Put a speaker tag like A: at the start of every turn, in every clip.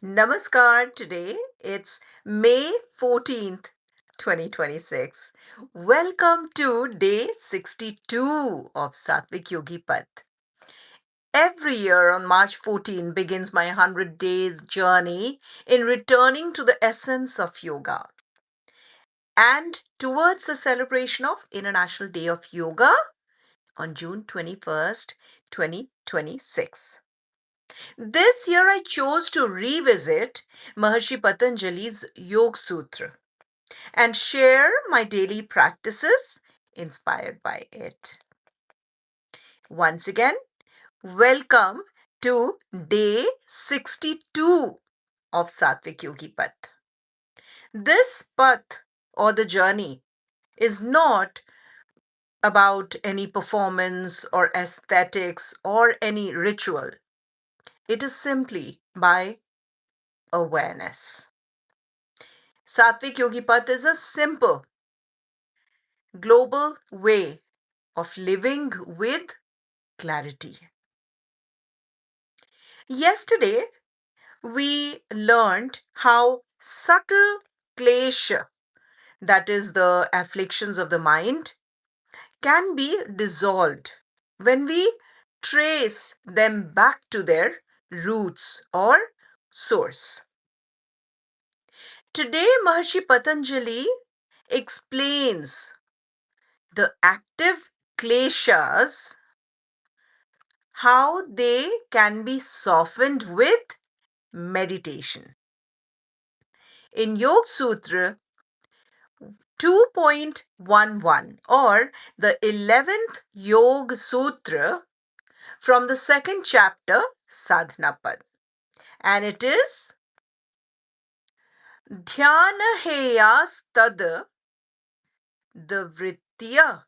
A: Namaskar. Today it's May 14th, 2026. Welcome to day 62 of Satvik Yogi Path. Every year on March 14 begins my 100 days journey in returning to the essence of yoga and towards the celebration of International Day of Yoga on June 21st, 2026. This year I chose to revisit Maharishi Patanjali's Yoga Sūtra and share my daily practices inspired by it. Once again, welcome to day 62 of Satvik Yogi Path. This path or the journey is not about any performance or aesthetics or any ritual. It is simply by awareness. Satvik Yogi Path is a simple, global way of living with clarity. Yesterday, we learned how subtle klesha, that is the afflictions of the mind, can be dissolved when we trace them back to their roots or source. Today, Maharishi Patanjali explains the active kleshas, how they can be softened with meditation. In Yoga Sūtra 2.11 or the 11th Yoga Sūtra from the second chapter Sadhana Pad, and it is dhyāna heyas tad dvritya.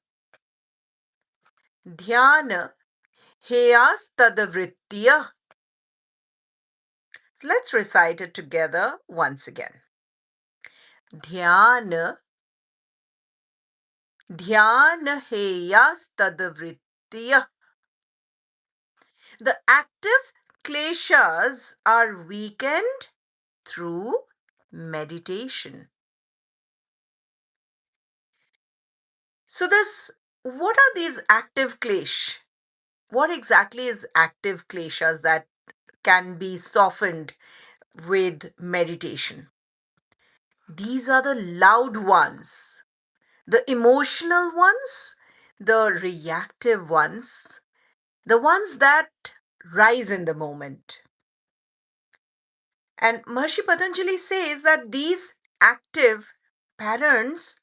A: Dhyāna heyas tad dvritya. Let's recite it together once again. Dhyāna Dhyāna-heyastadavrittiya. The active kleshas are weakened through meditation. So what are these active klesh? What exactly is active kleshas that can be softened with meditation? These are the loud ones, the emotional ones, the reactive ones, the ones that rise in the moment. And Maharishi Patanjali says that these active patterns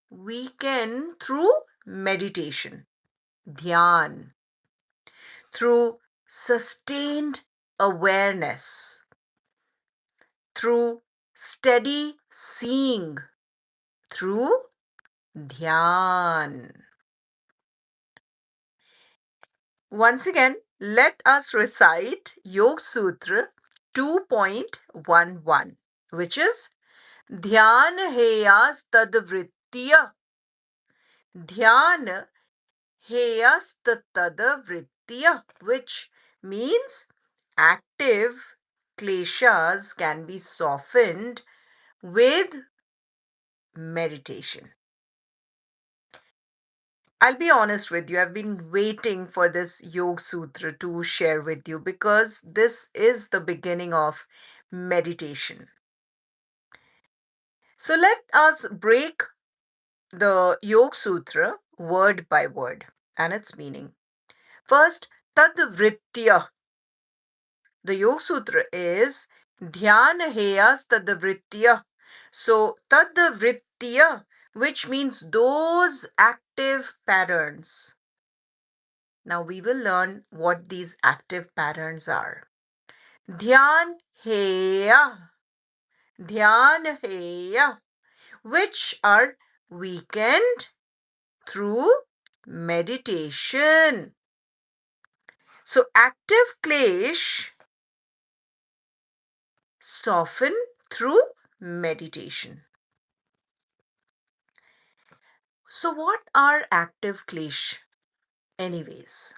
A: weaken through meditation, dhyan, through sustained awareness, through steady seeing, through dhyan. Once again, let us recite Yoga Sūtra 2.11, which is dhyāna heyas tad vrittiya. Dhyāna heyas tad vrittiya, which means active kleshas can be softened with meditation. I'll be honest with you, I've been waiting for this Yoga Sutra to share with you because this is the beginning of meditation. So let us break the Yoga Sutra word by word and its meaning. First, Tad Vritya. The Yoga Sutra is Dhyana Heyas Tad Vritya. So, Tad Vritya, which means those active patterns. Now we will learn what these active patterns are. Dhyan Heya. Dhyan Heya, which are weakened through meditation. So active klesh soften through meditation. So what are active klesh anyways?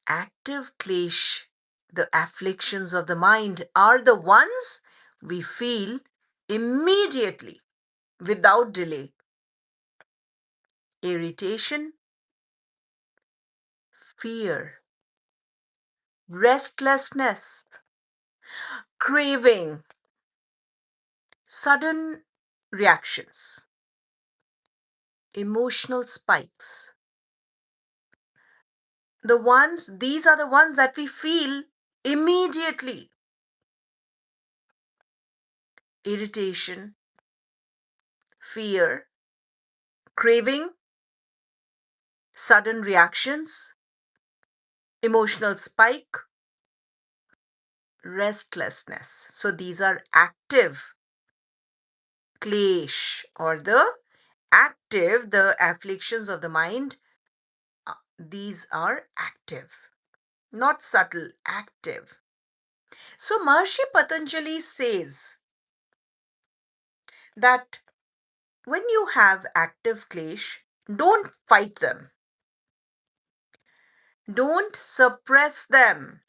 A: Active klesh the afflictions of the mind are the ones we feel immediately, without delay. Irritation, fear, restlessness, craving, sudden reactions, emotional spikes. These are the ones that we feel immediately. Irritation, fear, craving, sudden reactions, emotional spike, restlessness. So these are active klesh, or the afflictions of the mind. These are active, not subtle, active. So Maharishi Patanjali says that when you have active klesh, don't fight them, don't suppress them,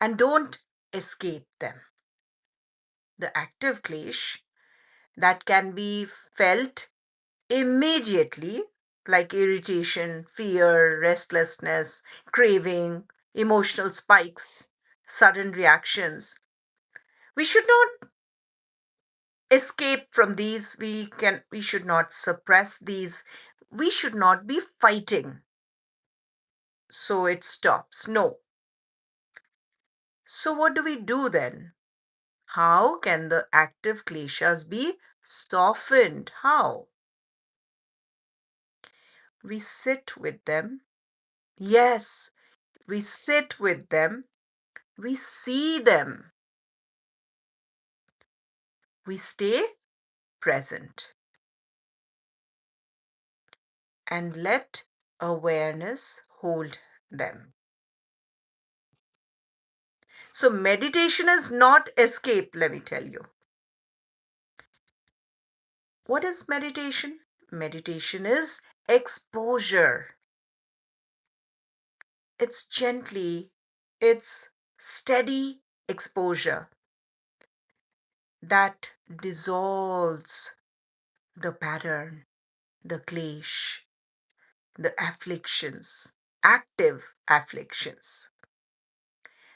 A: and don't escape them. The active klesh that can be felt immediately, like irritation, fear, restlessness, craving, emotional spikes, sudden reactions. We should not escape from these. We should not suppress these. We should not be fighting so it stops. No. So what do we do then? How can the active kleshas be softened? How? We sit with them. Yes, we sit with them. We see them. We stay present and let awareness hold them. So, meditation is not escape, let me tell you. What is meditation? Meditation is exposure. It's gently, it's steady exposure that dissolves the pattern, the klesh, the afflictions, active afflictions.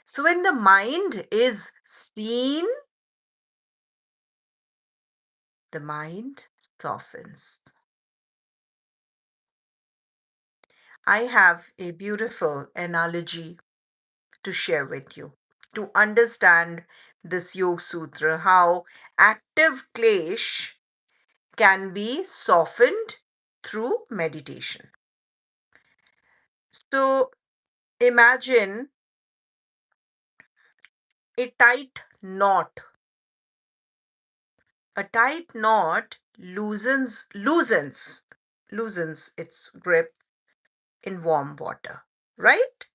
A: So when the mind is seen, the mind softens. I have a beautiful analogy to share with you to understand this Yoga Sutra, how active klesh can be softened through meditation. So imagine a tight knot. A tight knot loosens its grip in warm water, right?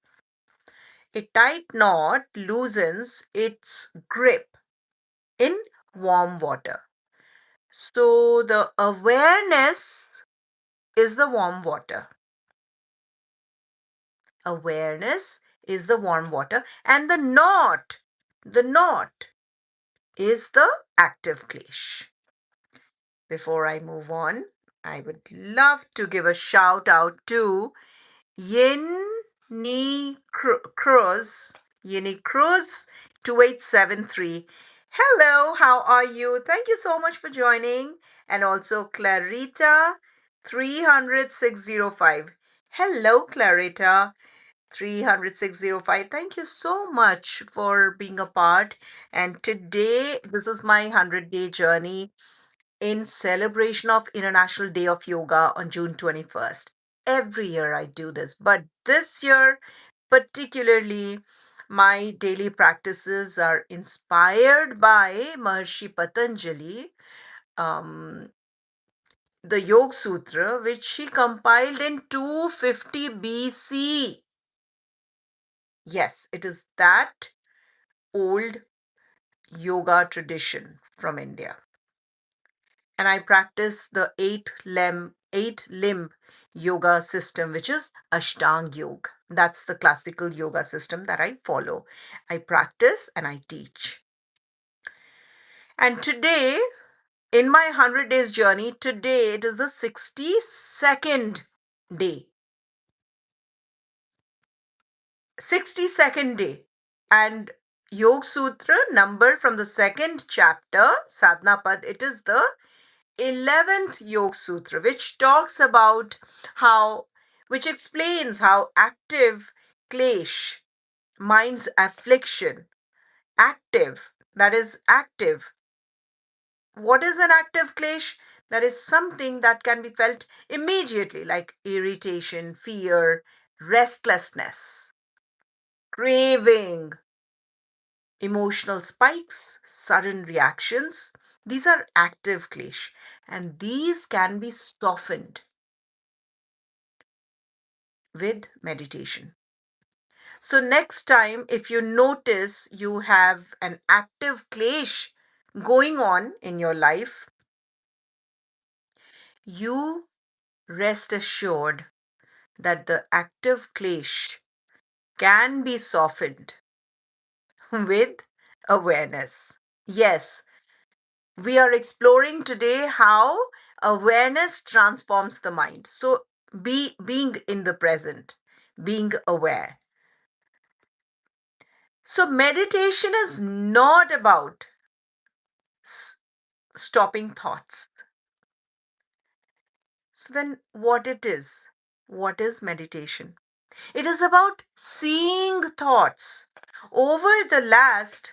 A: A tight knot loosens its grip in warm water. So the awareness is the warm water. Awareness is the warm water, and the knot is the active klesh. Before I move on, I would love to give a shout out to Yin Ni Cruz, Yini Cruz 2873. Hello, how are you? Thank you so much for joining. And also Clarita 300605. Hello, Clarita 300605. Thank you so much for being a part. And today, this is my 100-day journey in celebration of International Day of Yoga on June 21st. Every year I do this, but this year particularly my daily practices are inspired by Maharishi Patanjali, um, the Yoga Sutra, which he compiled in 250 BC. Yes, it is that old yoga tradition from India. And I practice the eight limb yoga system, which is Ashtang Yoga. That's the classical yoga system that I follow. I practice and I teach. And today, in my 100 days journey, today it is the 62nd day. 62nd day. And Yoga Sūtra number from the second chapter, Sadhana Path, it is the 11th Yoga Sūtra, which talks about which explains how active klesh, mind's affliction, active, that is active. What is an active klesh? That is something that can be felt immediately, like irritation, fear, restlessness, craving, emotional spikes, sudden reactions. These are active klesh, and these can be softened with meditation. So, next time, if you notice you have an active klesh going on in your life, you rest assured that the active klesh can be softened with awareness. Yes, we are exploring today how awareness transforms the mind. So, being in the present, being aware. So, meditation is not about stopping thoughts. So, then what it is? What is meditation? It is about seeing thoughts. Over the last,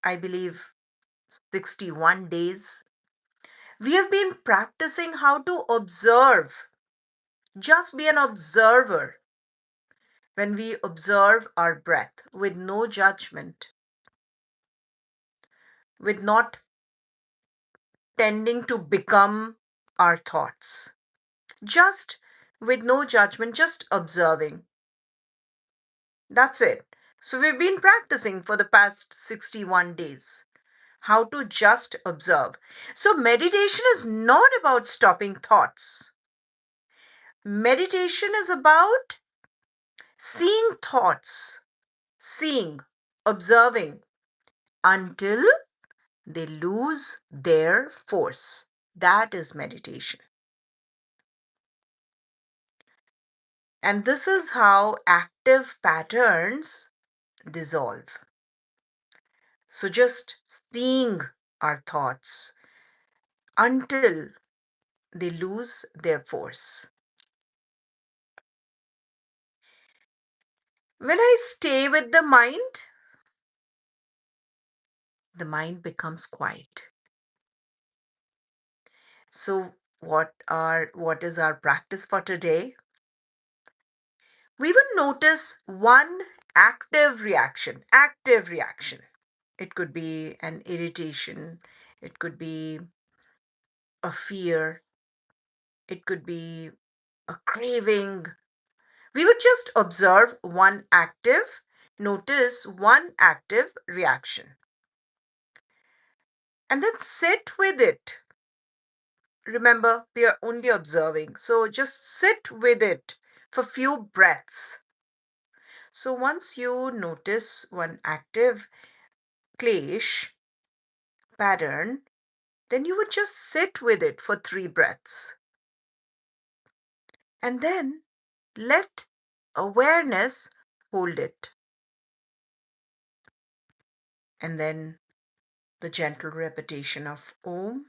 A: I believe, 61 days, we have been practicing how to observe, just be an observer. When we observe our breath with no judgment, with not tending to become our thoughts, just with no judgment, just observing. That's it. So we've been practicing for the past 61 days how to just observe. So meditation is not about stopping thoughts. Meditation is about seeing thoughts, seeing, observing until they lose their force. That is meditation. And this is how active patterns dissolve. So just seeing our thoughts until they lose their force. When I stay with the mind becomes quiet. So what is our practice for today? We will notice one active reaction. Active reaction. It could be an irritation, it could be a fear, it could be a craving. We would just observe one active, notice one active reaction, and then sit with it. Remember, we are only observing, so just sit with it for few breaths. So once you notice one active klesh pattern, then you would just sit with it for 3 breaths. And then let awareness hold it. And then the gentle repetition of Om.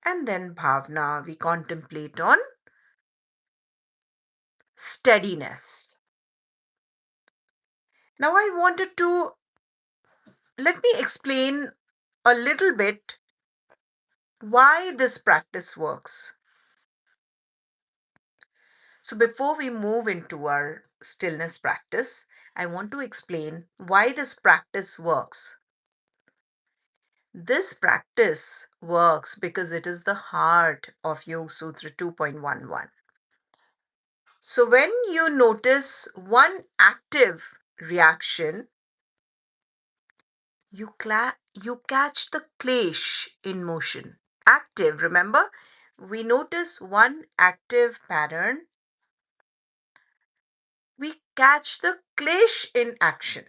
A: And then Bhavna, we contemplate on steadiness. Now, I wanted to let me explain a little bit why this practice works. So, before we move into our stillness practice, I want to explain why this practice works. This practice works because it is the heart of Yoga Sutra 2.11. So, when you notice one active reaction, you catch the klesh in motion. Active, remember? we notice one active pattern, we catch the klesh in action.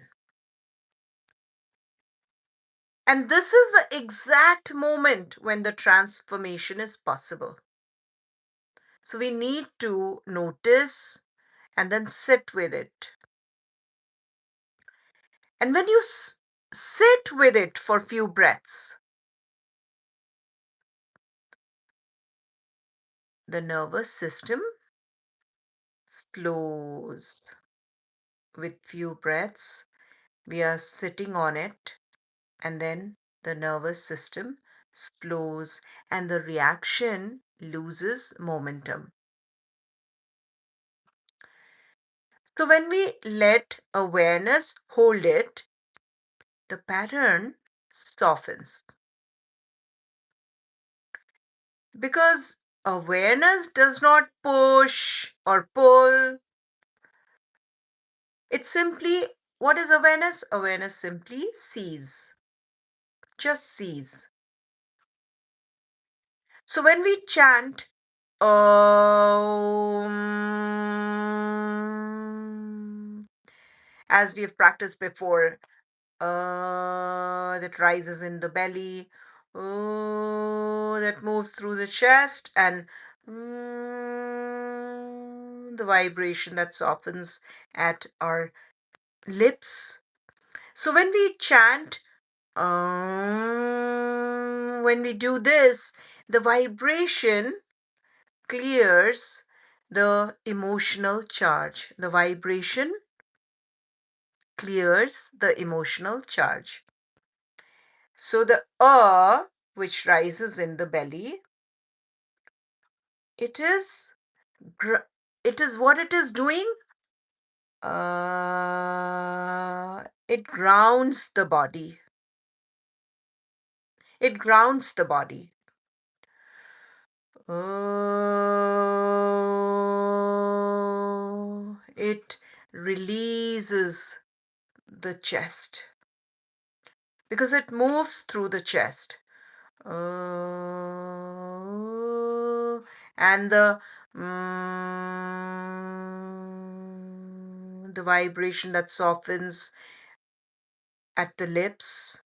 A: And this is the exact moment when the transformation is possible. So we need to notice and then sit with it. And when you sit with it for few breaths, the nervous system slows. With few breaths, we are sitting on it, and then the nervous system slows and the reaction loses momentum. So when we let awareness hold it, the pattern softens. Because awareness does not push or pull. It's simply, what is awareness? Awareness simply sees, just sees. So when we chant, as we have practiced before, that rises in the belly, that moves through the chest, and the vibration that softens at our lips. So when we chant, when we do this, the vibration clears the emotional charge. The vibration clears the emotional charge. So the which rises in the belly, it is it is what it is doing. It grounds the body. It grounds the body. It releases the chest because it moves through the chest. And the vibration that softens at the lips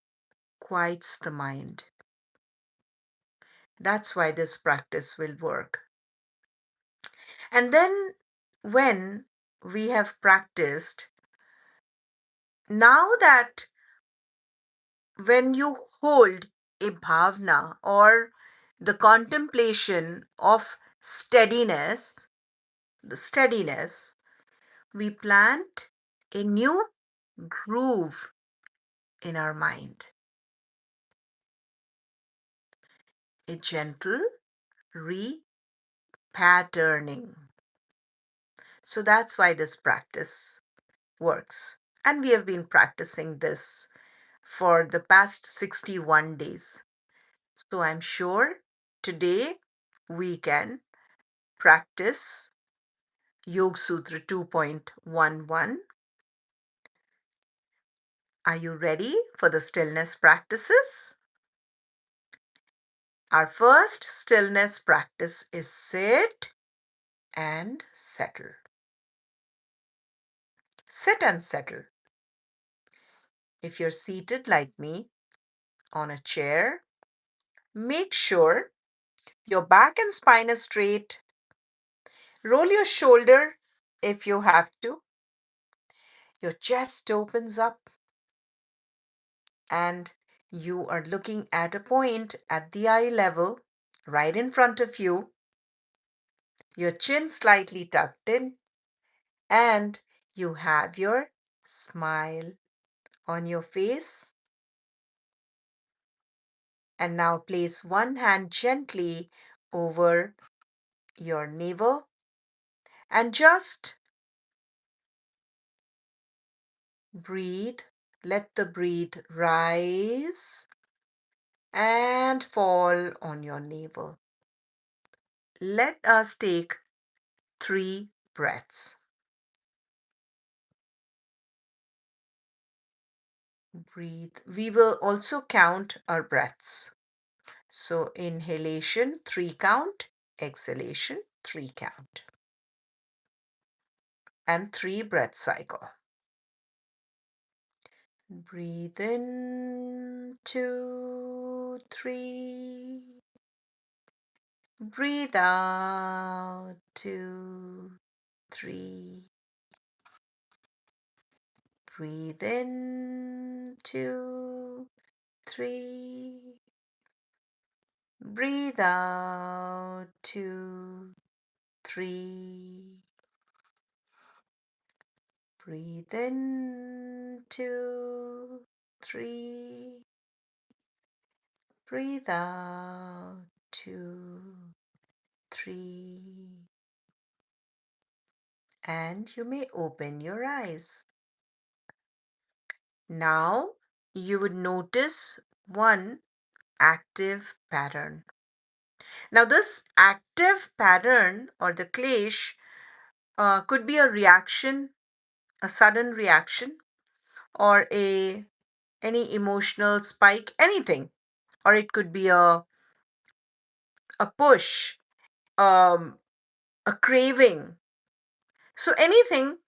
A: quiets the mind. That's why this practice will work. And then when we have practiced, now that when you hold a bhavna or the contemplation of steadiness, the steadiness, we plant a new groove in our mind, a gentle repatterning. So that's why this practice works. And we have been practicing this for the past 61 days. So I'm sure today we can practice Yoga Sūtra 2.11. Are you ready for the stillness practices? Our first stillness practice is sit and settle. Sit and settle. If you're seated like me on a chair, make sure your back and spine is straight. Roll your shoulder if you have to. Your chest opens up and you are looking at a point at the eye level right in front of you. Your chin slightly tucked in and you have your smile on your face. And now place one hand gently over your navel and just breathe. Let the breath rise and fall on your navel. Let us take 3 breaths. Breathe. We will also count our breaths. So inhalation, 3 count. exhalation, 3 count. And 3 breath cycle. Breathe in, 2, 3. Breathe out, 2, 3. Breathe in, 2, 3. Breathe out, 2, 3. Breathe in, 2, 3. Breathe out, 2, 3. And you may open your eyes. Now you would notice one active pattern. Now, this active pattern or the klesh could be a reaction, a sudden reaction, or any emotional spike, anything. Or it could be a push, um, a craving. So anything,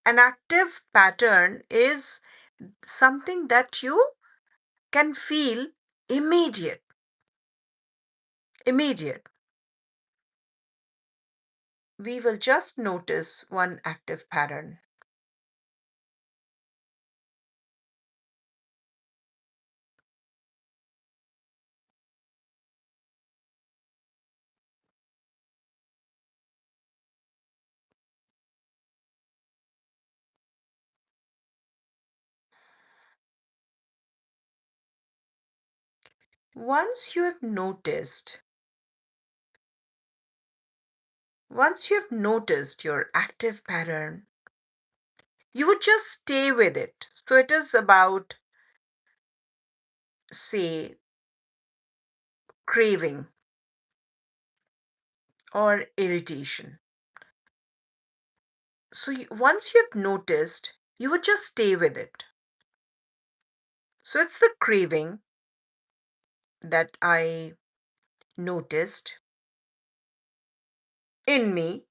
A: an active pattern is something that you can feel immediate. Immediate. We will just notice one active pattern. Once you have noticed, once you have noticed your active pattern, you would just stay with it. So it is about, say, craving or irritation. So once you have noticed, you would just stay with it. So it's the craving that I noticed in me,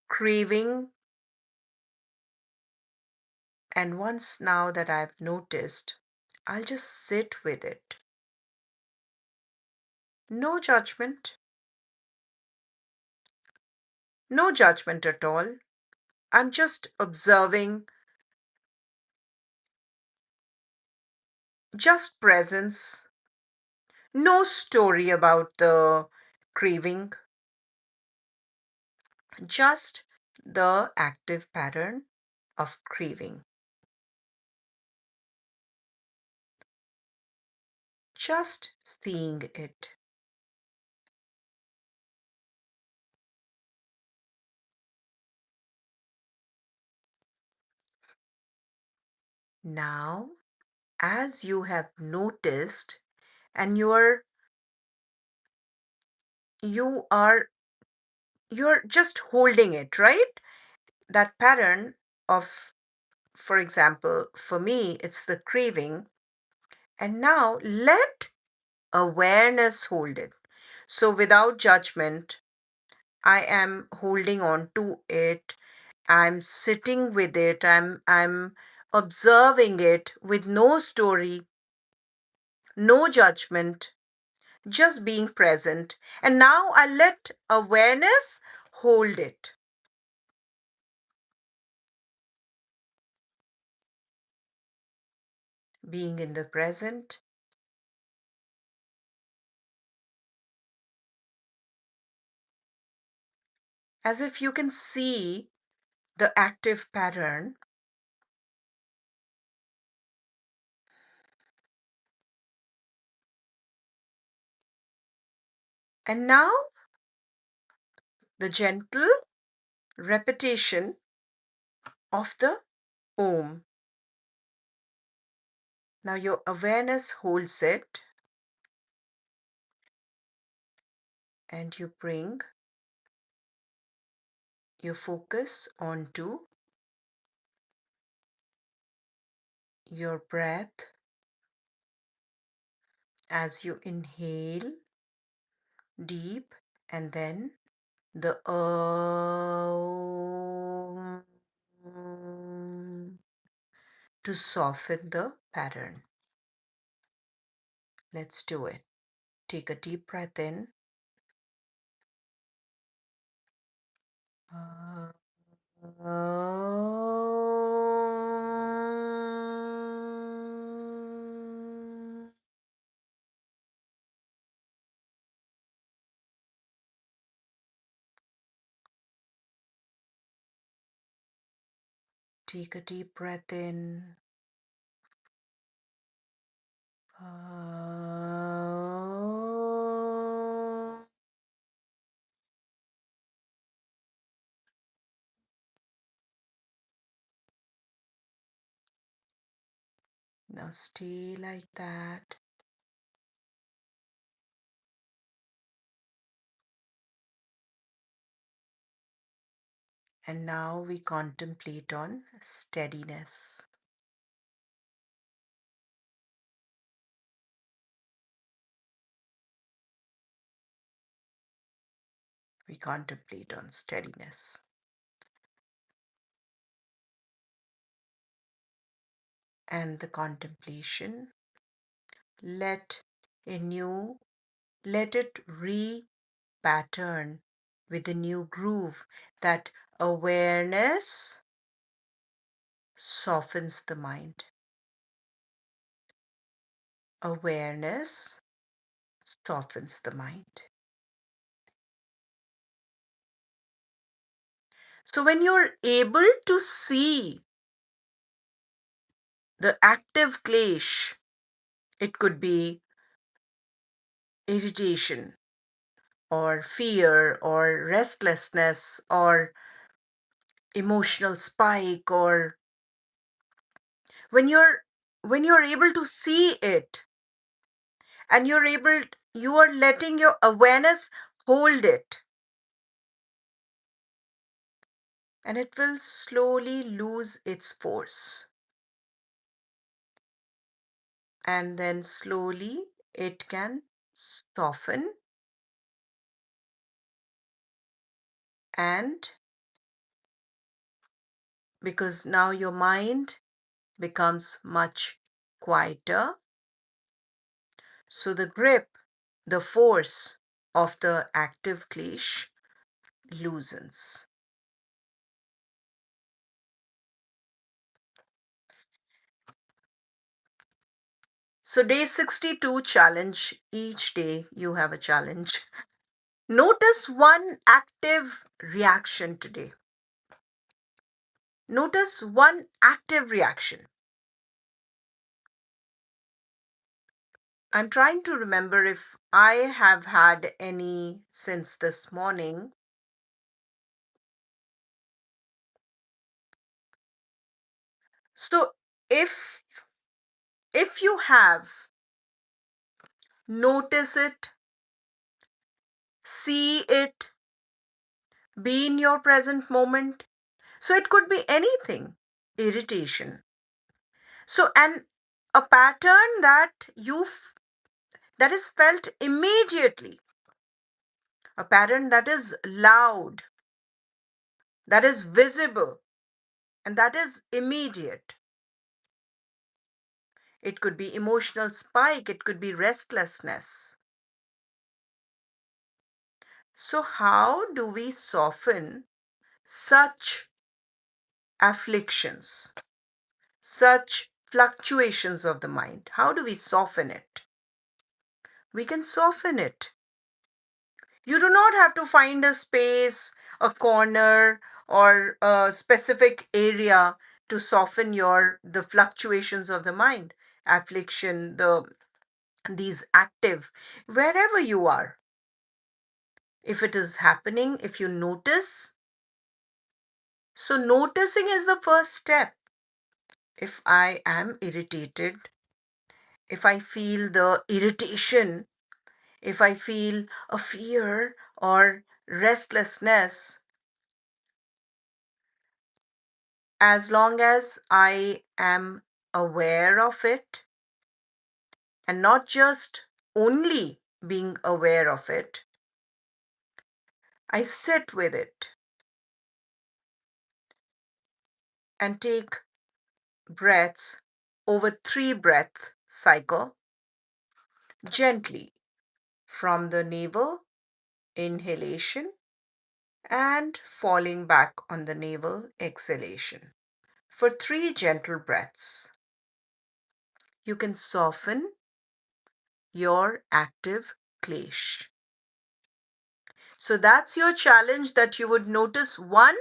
A: craving. And once now that I've noticed, I'll just sit with it. No judgment, no judgment at all. I'm just observing, just presence. No story about the craving, just the active pattern of craving. Just seeing it. Now, as you have noticed, and you are you're just holding it, right? That pattern of, for example, for me, it's the craving. And now let awareness hold it. So without judgment, I am holding on to it. I'm sitting with it. I'm observing it with no story, no judgment, just being present. And now I let awareness hold it. Being in the present, as if you can see the active pattern. And now the gentle repetition of the Om. Now your awareness holds it and you bring your focus onto your breath, as you inhale deep, and then the to soften the pattern. Let's do it. Take a deep breath in. Take a deep breath in. Now stay like that. And now we contemplate on steadiness. We contemplate on steadiness. And the contemplation, let it re-pattern with a new groove. That awareness softens the mind. Awareness softens the mind. So when you're able to see the active klesh, it could be irritation or fear or restlessness or emotional spike, or when you're able to see it, and you are letting your awareness hold it, and it will slowly lose its force, and then slowly it can soften, and because now your mind becomes much quieter, so the grip, the force of the active klesh loosens. So day 62 challenge. Each day you have a challenge. Notice one active reaction today. Notice one active reaction. I'm trying to remember if I have had any since this morning. So if you have, notice it, see it, be in your present moment. So it could be anything. Irritation. So, and a pattern that is felt immediately, a pattern that is loud, that is visible, and that is immediate. It could be emotional spike, it could be restlessness. So how do we soften such afflictions, such fluctuations of the mind? How do we soften it? We can soften it. You do not have to find a space, a corner, or a specific area to soften the fluctuations of the mind, affliction, these active, wherever you are. If it is happening, if you notice, so noticing is the first step. If I am irritated, if I feel the irritation, if I feel a fear or restlessness, as long as I am aware of it and not just only being aware of it, I sit with it and take breaths over 3 breath cycle gently from the navel, inhalation, and falling back on the navel, exhalation. For 3 gentle breaths, you can soften your active klesh. So that's your challenge, that you would notice one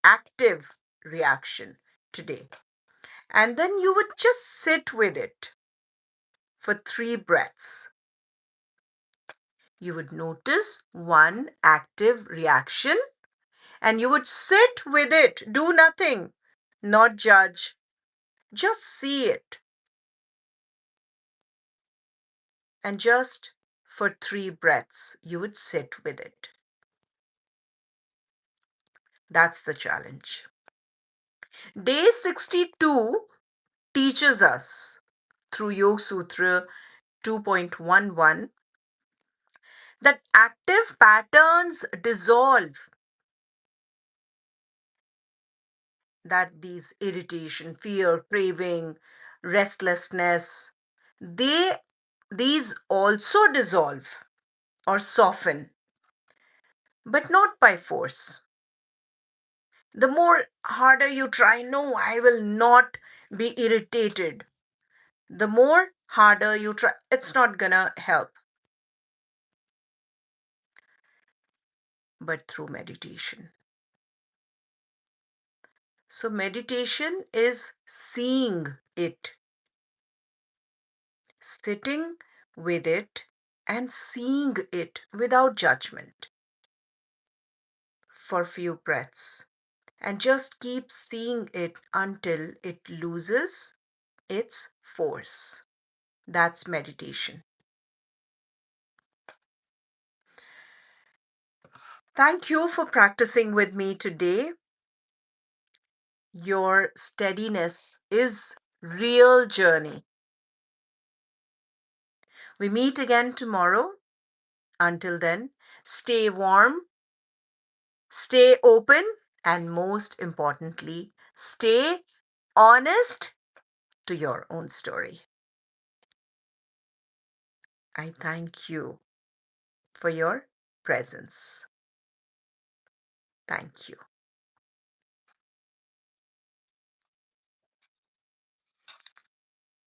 A: active reaction today. And then you would just sit with it for 3 breaths. You would notice one active reaction and you would sit with it, do nothing, not judge, just see it. And just for 3 breaths, you would sit with it. That's the challenge. Day 62 teaches us through Yoga Sūtra 2.11 that active patterns dissolve, that these irritation, fear, craving, restlessness, they these also dissolve or soften, but not by force. The more harder you try, no, I will not be irritated. The more harder you try, it's not gonna help. But through meditation. So meditation is seeing it, sitting with it and seeing it without judgment for few breaths. And just keep seeing it until it loses its force. That's meditation. Thank you for practicing with me today. Your steadiness is real journey. We meet again tomorrow. Until then, stay warm, stay open, and most importantly, stay honest to your own story. I thank you for your presence. Thank you.